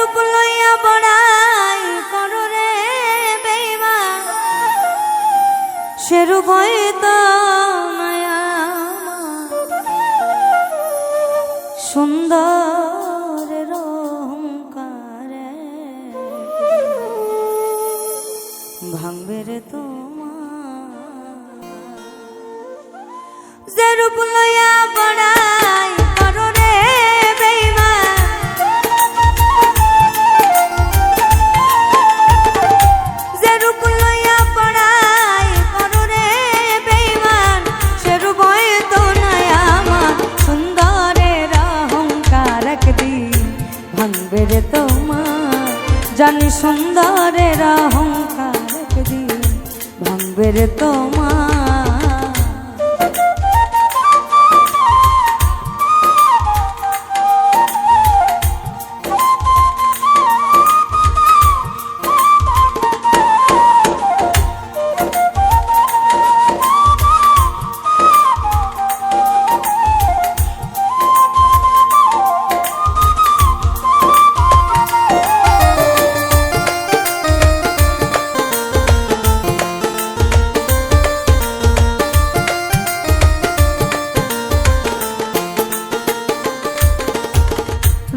রূপ লইয়া বড়াই করো রে বেঈমান, সে রূপই তো মায়া সুন্দরের অহংকারে ভাঙবে রে তোমার। যে রূপ লইয়া বড়াই করো রে বেঈমান, যে রূপ লইয়া বড়াই করো রে বেঈমান, সে রূপই তো নাই আমার সুন্দরের অহংকার একদিন ভাঙবে রে তোমার। জানি সুন্দরের অহংকার একদিন ভাঙবে রে তোমার।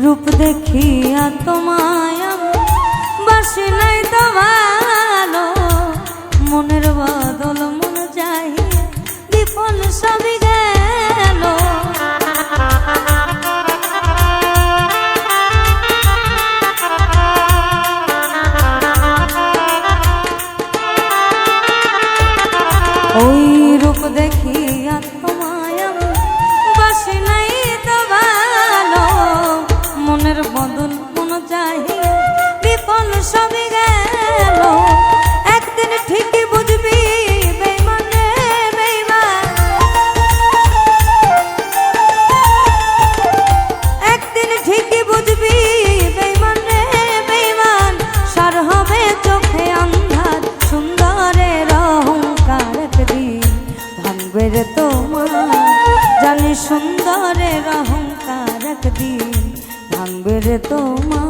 রূপ দেখিয়া তোমায় বাসি নাই তো ভালো, মনের বদল মন যাই বিফল সবই গেল। ওই রূপ দেখিয়া তোমায় বাসি নাই তো ভালো, মনের বদল মন চাহি বিফল সবই গেল। একদিন ঠিকই বুঝবি বেঈমান রে বেঈমান, একদিন ঠিকই বুঝবি বেঈমান রে বেঈমান, সার হবে চোখে আন্ধার সুন্দরের অহংকার একদিন ভাঙবে রে তোমার। জানি সুন্দরের অহংকার একদিন ভাঙবে রে তোমার।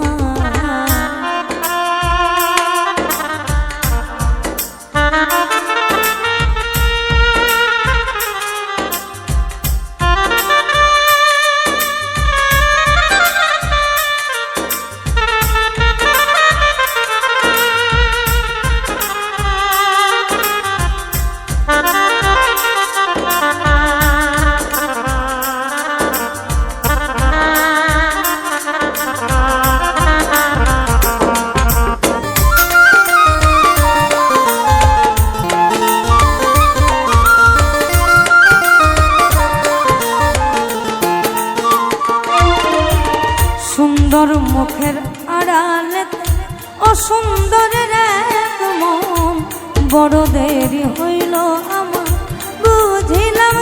সুন্দর মুখের আড়ালে অসুন্দরের এক মন, বড় দেরি হইল আমার বুঝিলাম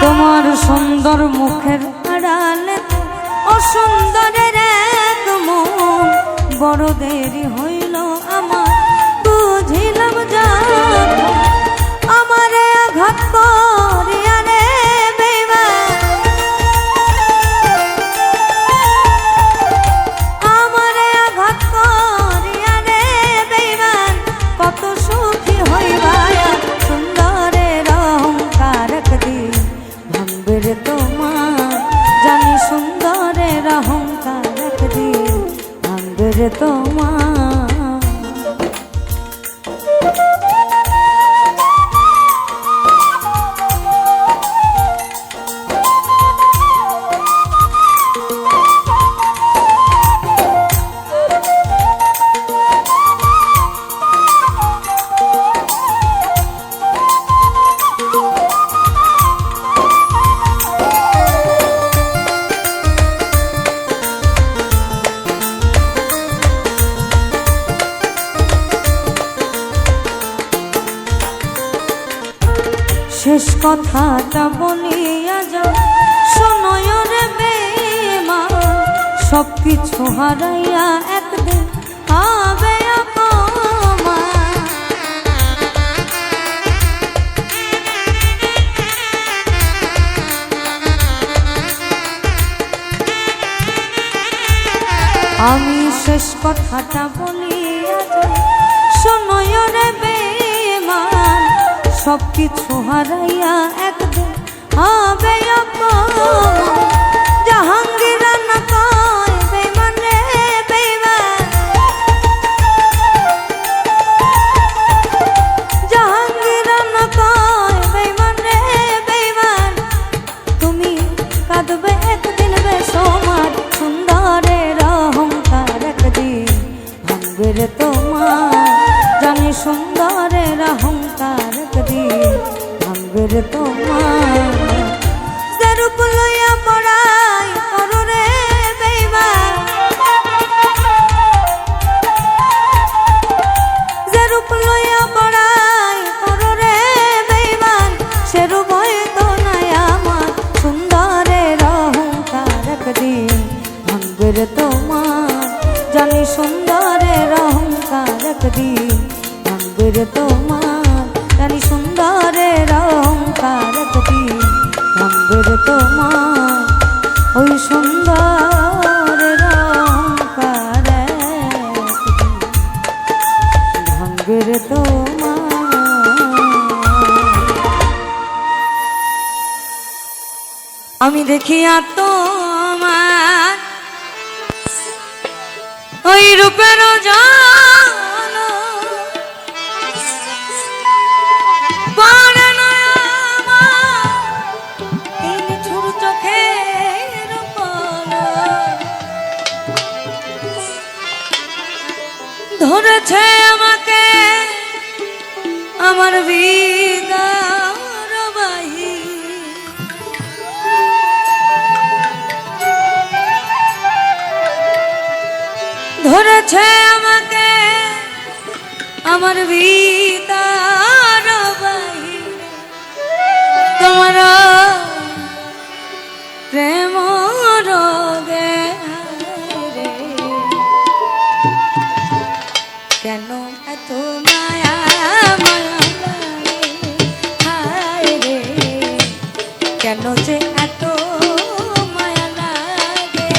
তোমার সুন্দর মুখের আড়ালে অসুন্দরের এক মন, বড় দেরি হইল আমার বুঝিলাম আমারে আঘাত করিয়া রে বেঈমান, আমারে আঘাত করিয়া রে বেঈমান, কত সুখী হইবা সুন্দরের অহংকার একদিন ভাঙবে রে তোমার। জানি সুন্দরের অহংকার একদিন ভাঙবে রে তোমার। শেষ কথাটা বলিয়া যাও শোনয় রে বেঈমান, সবকিছু হারাইয়া একদিন হবে অপমান। আমি শেষ কথাটা বলিয়া যাই, শোনয় রে বেঈমান, সবকিছু হারাইয়া একদিন হবে অপমান। জাহাঙ্গীর না কয় বেঈমান রে বেঈমান, জাহাঙ্গীর না কয় বেঈমান রে বেঈমান, তুমি কাঁদবে একদিন বেসমার, সুন্দরের অহংকার একদিন ভাঙবে রে তোমার। জানি সুন্দরের অহংকার একদিন ভাঙবে রে তোমার। যে রূপ লইয়া পড়াই করো রে বেঈমান, যে রূপ লইয়া পড়াই করো রে বেঈমান, সে রূপ হয়তো নাই আমার, সুন্দরের অহংকার একদিন ভাঙবে রে তোমার। জানি সুন্দরের অহংকার একদিন ভাঙবে রে তোমার, জানি সুন্দরের অহংকার একদিন ভাঙবে রে তোমার। ওই সুন্দরের অহংকার একদিন ভাঙবে রে তোমার। আমি দেখিয়া তোমার ওই রূপের জাল, পড়ে না আমার এই নিঠুর চোখের পলক। ধরেছে আমাকে আমার হৃদয়ের বাহি, ধরেছে আমাকে আমার ভিতর বাহিরে, তোমার প্রেম রোগে রে। কেন এত মায়া মায়া হায় রে, কেন যে এত মায়া লাগে।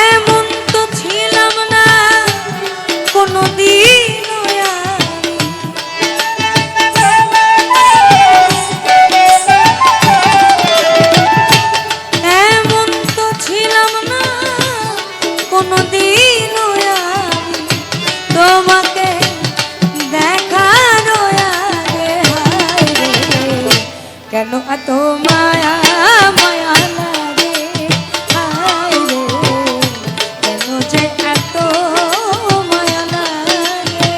এমন তো ছিলাম না কোনদিন, এমন তো ছিলাম না কোনদিন তোমাকে দেখার আগে। হায় রে, কেন এত মায়া মায়া লাগে। হায় রে, কেন যে এত মায়া লাগে।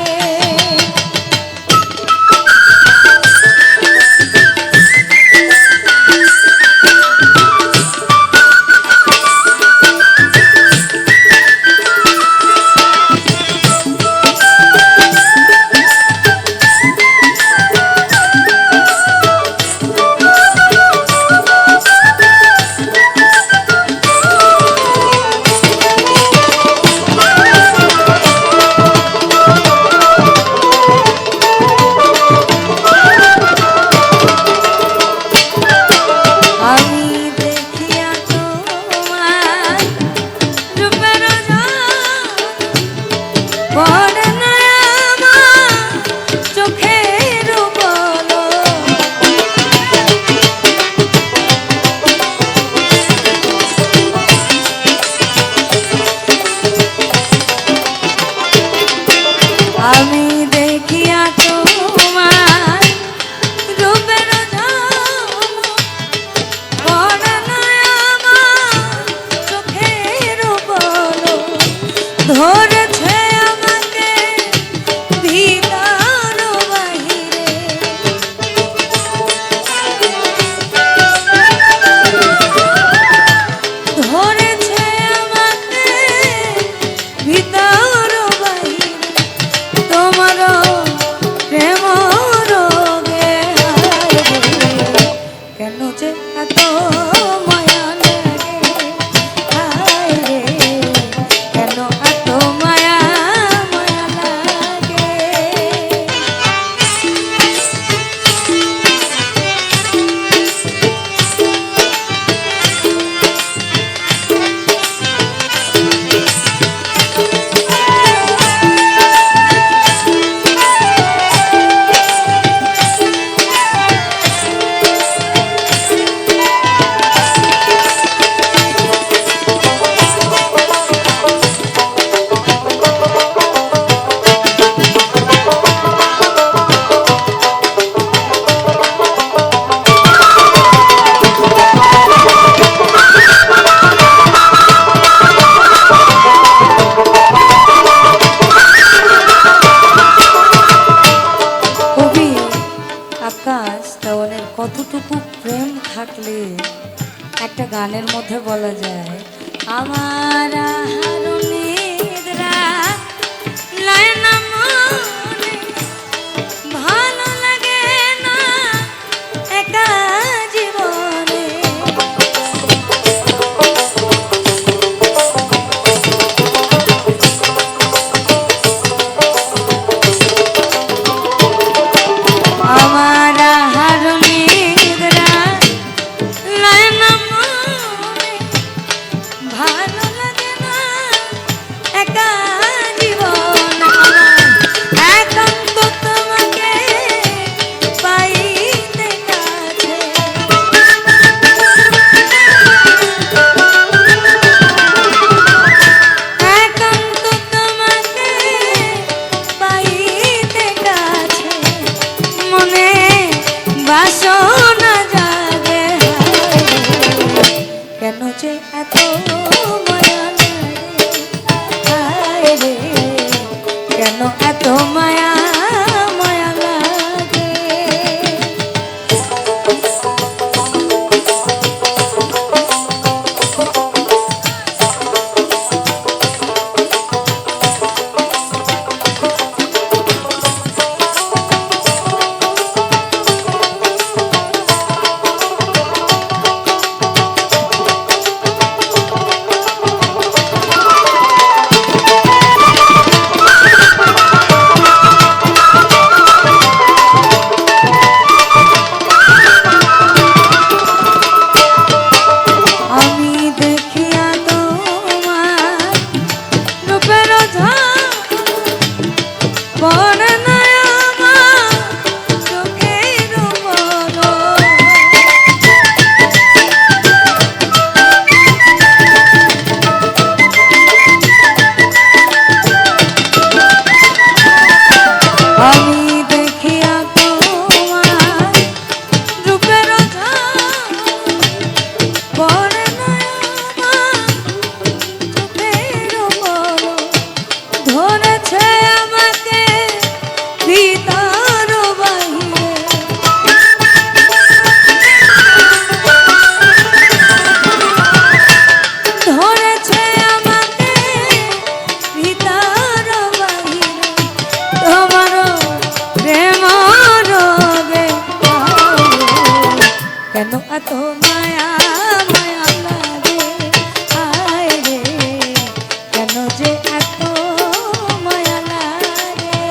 আমি দেখিয়া তোমার রূপের চোখের বলো, ধরেছে আমাকে ভিতর বাহিরে। ধরেছে আমাকে ভিতর বাহিরে, তোমার প্রেম রোগে। কেন যে এত মায়া লাগে। হায় রে, কেন এত মায়া গানের মধ্যে বলা যায় আমার নিদ্রা লয় না মনে, ভালো লাগে না একা জীবনে। আমার নিদ্রা লয় না মনে, ভালো লাগে না একা জীবন। একান্ত তোমাকে পাইতে কাছে, একান্ত তোমাকে পাইতে কাছে, মনে বাসনা জাগে কেন যে এত মায়া লাগে, কেন এত মায়া মায়া লাগে। কেন এত মায়া মায়া লাগে, আয় রে কেন যে এত মায়া লাগে।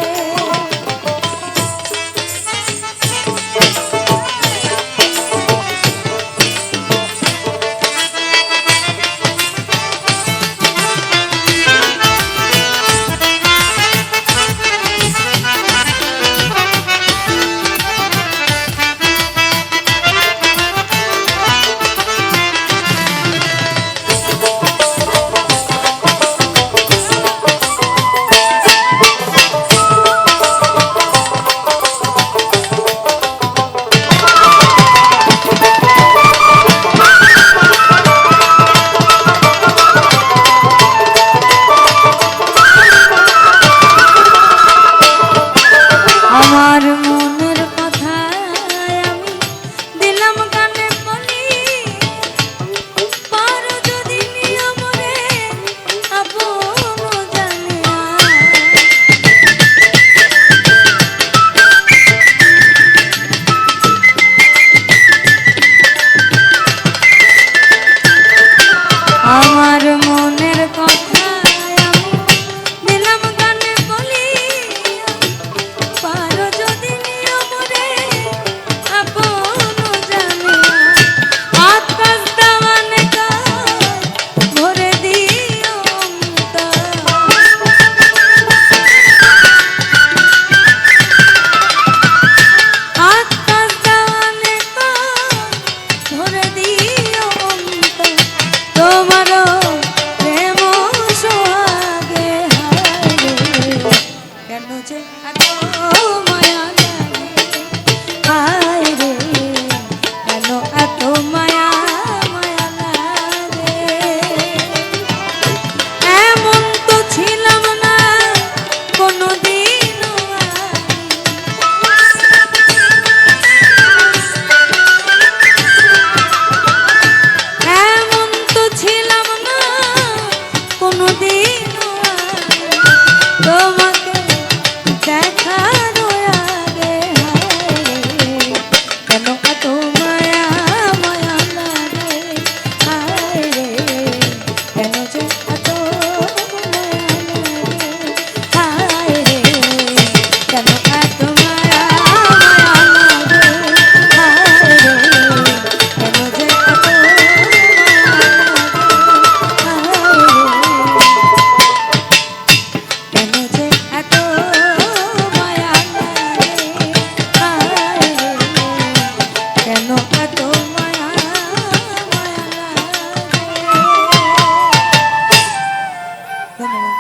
ধন্যবাদ।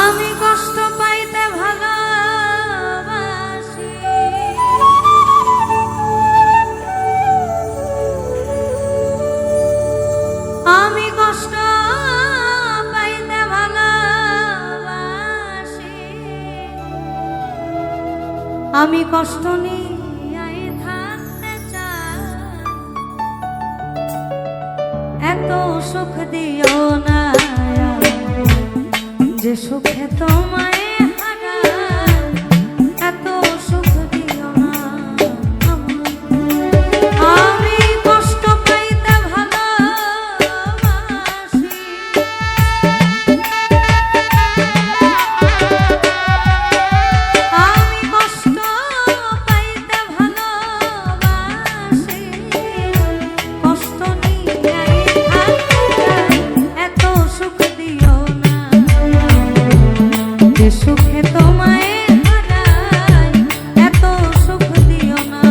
আমি কষ্ট পাইতে ভালোবাসি, আমি কষ্ট পাইতে ভালোবাসি, আমি কষ্ট নিয়ে থাকতে চাই, এত সুখ দিও না যে সুখে তোমায় হারাই, এত সুখ দিও না আমি কষ্ট পাইতে ভালোবাসি, আমি কষ্ট পাইতে ভালোবাসি, কষ্ট নিয়ে থাকতে চাই, এত সুখ দিও না যে সুখে তোমায় হারাই, এত সুখ দিও না।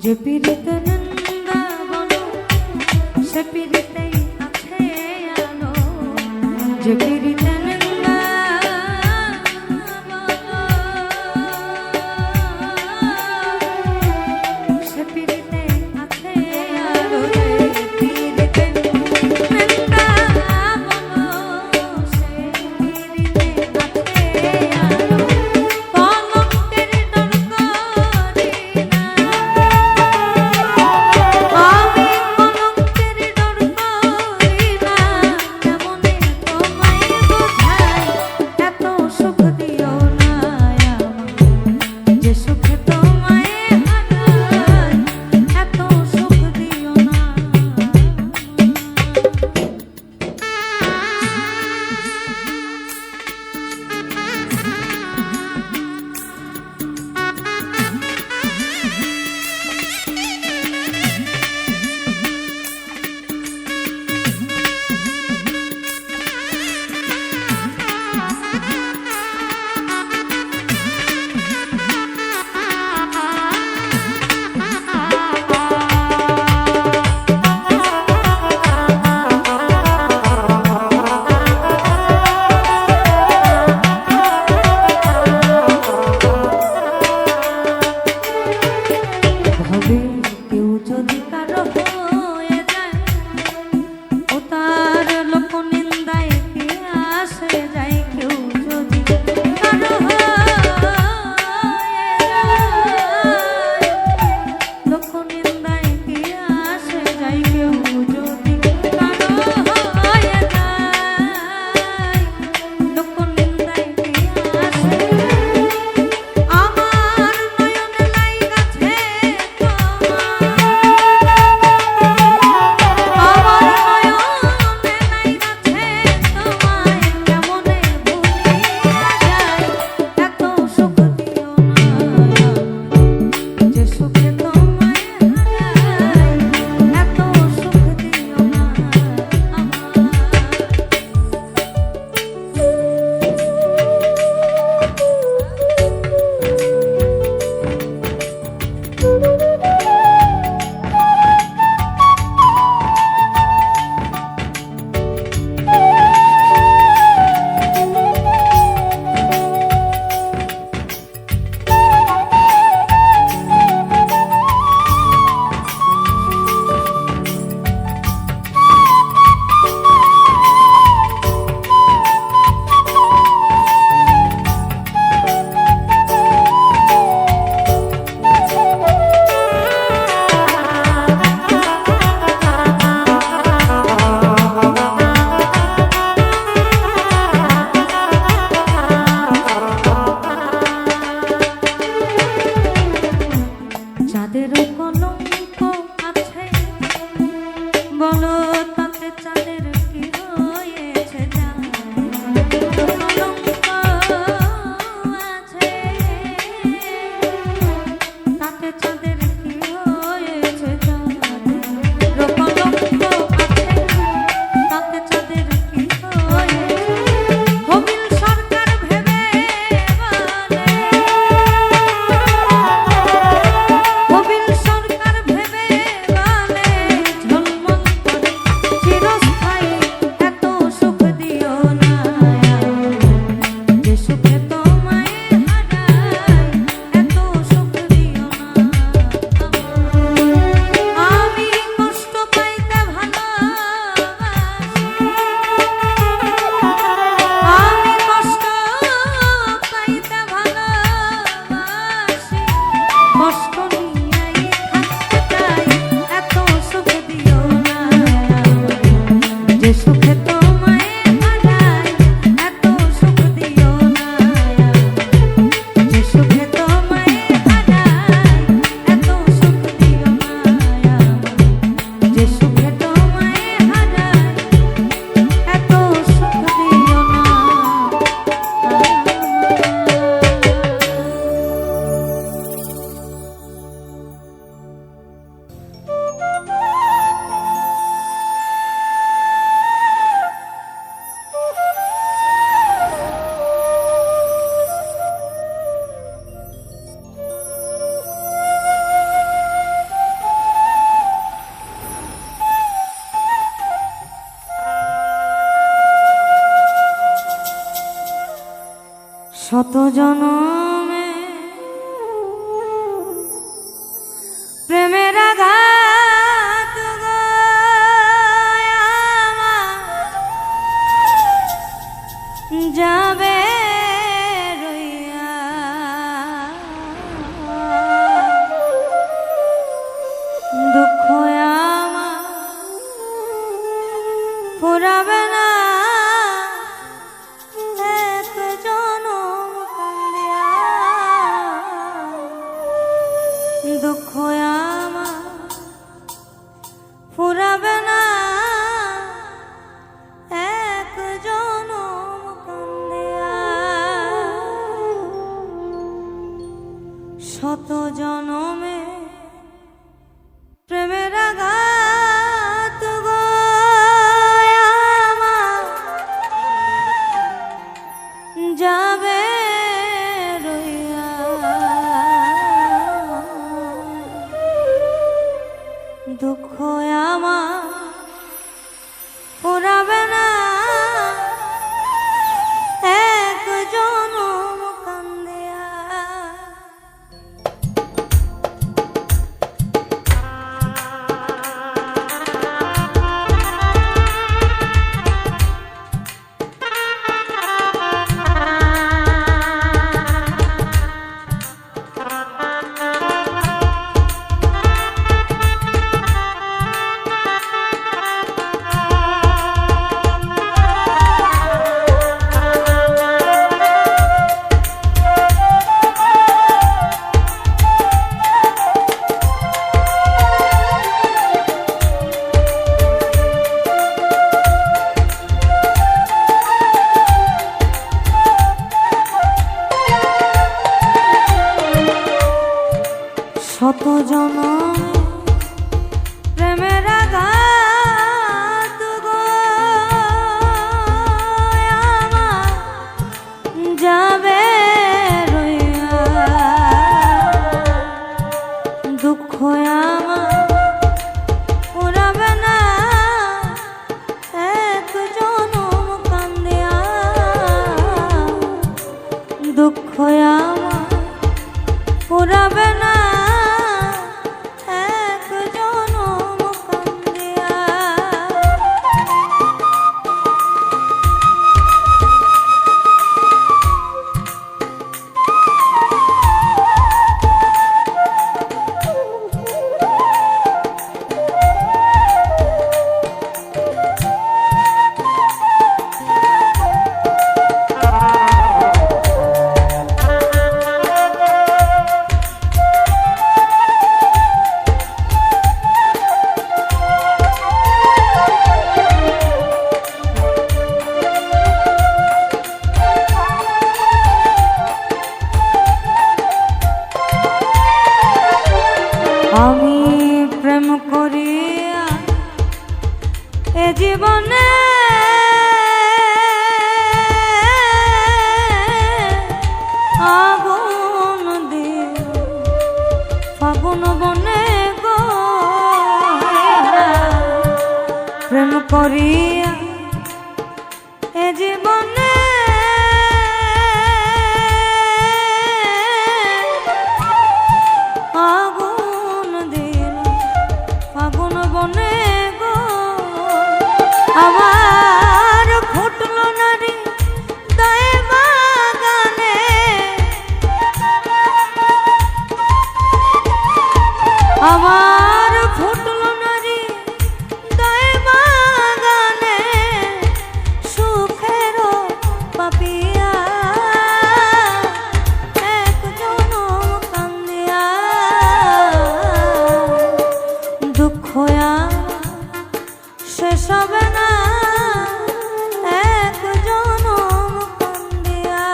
যে পিড়িতে নিন্দা বলো সে পিড়িতেই আছে আলো, যে পিড়িতে নিন্দা বলো সে পিড়িতে আছে আলো, যে পিড়িতে নিন্দা বলো সে পিড়িতে আছে আলো, কলঙ্কের ডর করি না, আমি কলঙ্কের ডর করি না, কেমনে তোমায় শত জনমে প্রেমের আঘাত যাবে রইয়া, দুঃখ আমার ফুরাবে না, এক জনম কান্দিয়া। দুঃখ আমার ফুরাবে না, এক জনম কান্দিয়া। শত জনমে প্রেমের আঘাত যাবে রইয়া, দুঃখ আমার ফুরাবে না, এক জনম কান্দিয়া। শত জনম প্রেমের আঘাত আমার যাবে রইয়া, দুঃখ আমার ফুরাবে না, এক জনম কান্দিয়া। দুঃখ আমার ফুরাবে না, আমি প্রেম করিয়া এ জীবনে আগুন দিল ফাগুন বনে গো, প্রেম করিয়া এ জীবনে আগুন দিল ফাগুন বনে গো। আমার ফুটলো নারী দয়ে বাগানে, আমার ফুটলো নারী দয়ে বাগানে, সুখের পাপিয়া এক জনম কান্দিয়া। দুঃখ শেষ হবে না, এক জনম কান্দিয়া।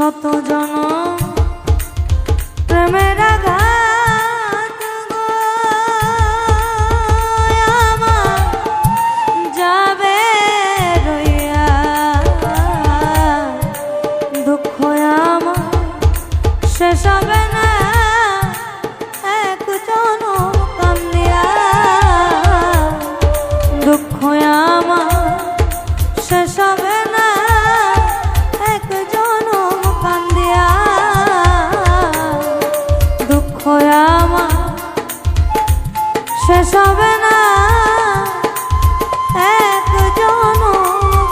শত জনম প্রেমের আঘাত গো আমার যাবে রইয়া, দুঃখ আমার শেষ হবে না এক জনম কান্দিয়া, দুঃখ আমার শেষ হবে না এক জনম কান্দিয়া, দুঃখ আমার শেষ হবে না এক জনম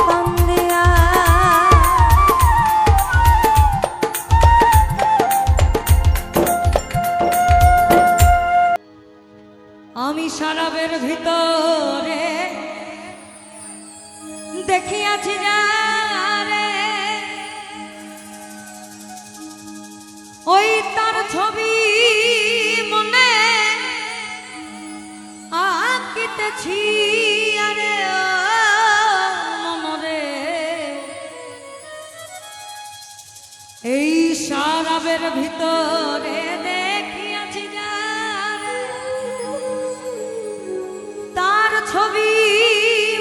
কান্দিয়া। আমি শরাবের ভিতরে দেখিয়াছি যারে, ওই তার ছবি মনে আঁকিতেছি আরে মনরে, এই শরাবের ভিতরে দেখিয়াছি যারে, তার ছবি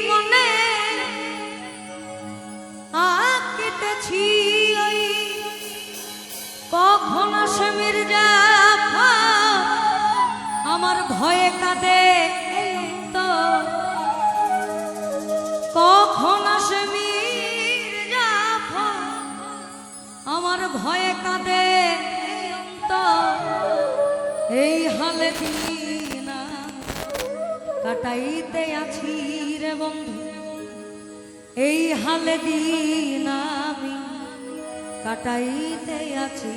মনে আঁকিতেছি ওই কখন সে মির্জাফর আমার ভয়ে কাঁদে তো, কখন সে মির্জাফর আমার ভয়ে কাঁদে তো, এই হালে দিন কাটাইতে আছি রে বন্ধু, এই হালে দিন আমি কাটাইতে আছি,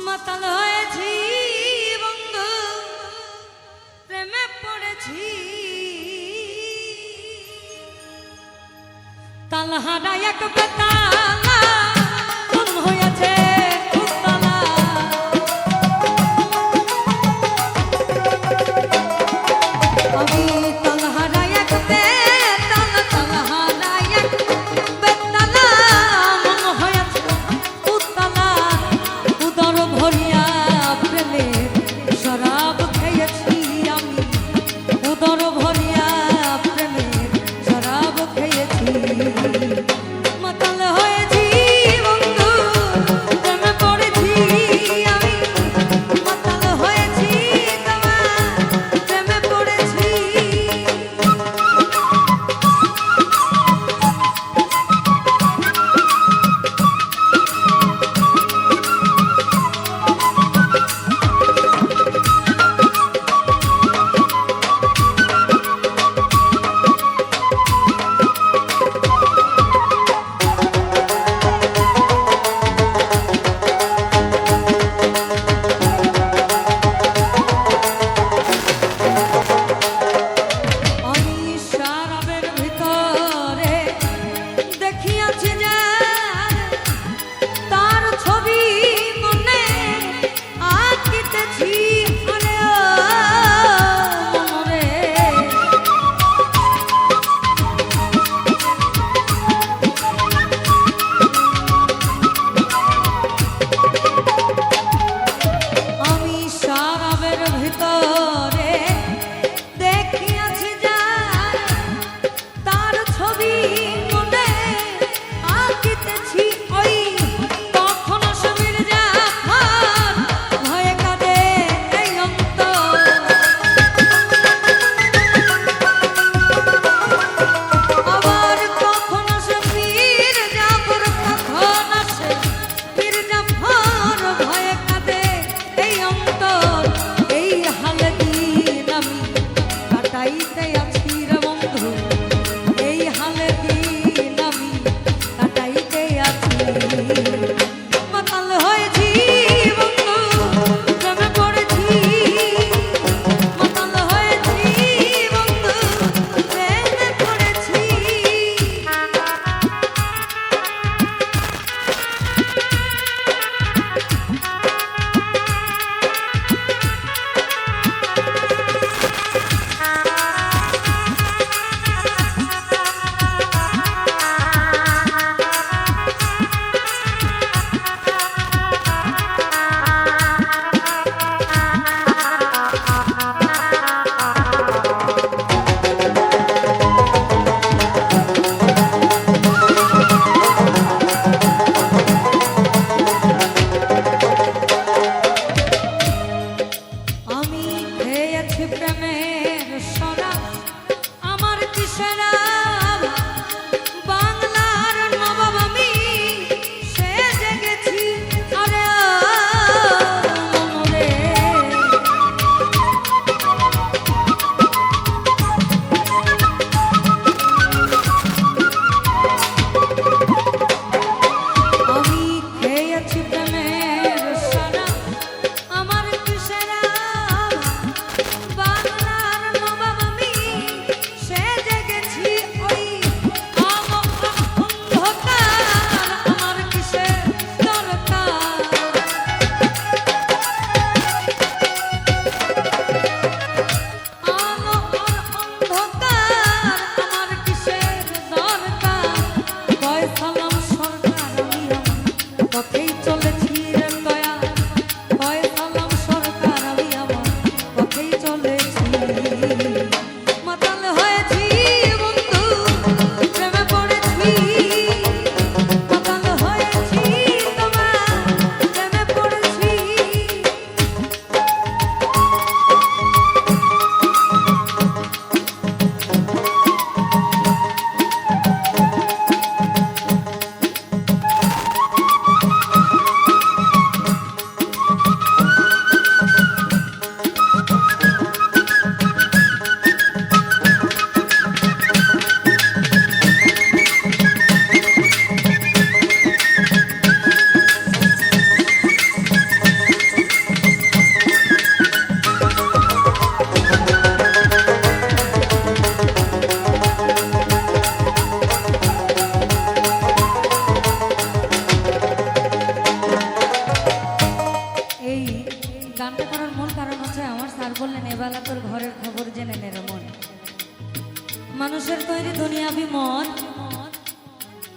মাতাল হয়েছি বন্ধু প্রেমে পড়েছি, তালহারা এক বেতালা মন হয়েছে উতলা, আমি তালহারা এক বেতালা, তালহারা এক বেতালা মন হয়েছে উতলা, উদর ভরিয়া প্রেমের শরাব খেয়েছি আমি, উদর ভরিয়া প্রেমের শরাব খেয়েছি, মাতাল হয়েছি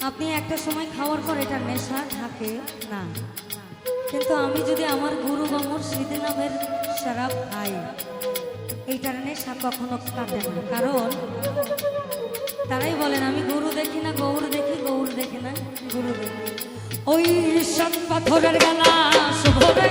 আপনি একটা সময় খাওয়ার পর এটা নেশা থাকে না, কিন্তু আমি যদি আমার গুরু বা মুর্শিদ নামের শরাব খাই, এইটার নেশা কখনো কাটে না। কারণ তারাই বলেন আমি গুরু দেখি না গৌর দেখি, গৌর দেখি না গুরু দেখি। ওই সব পাথরের গালা শুভরে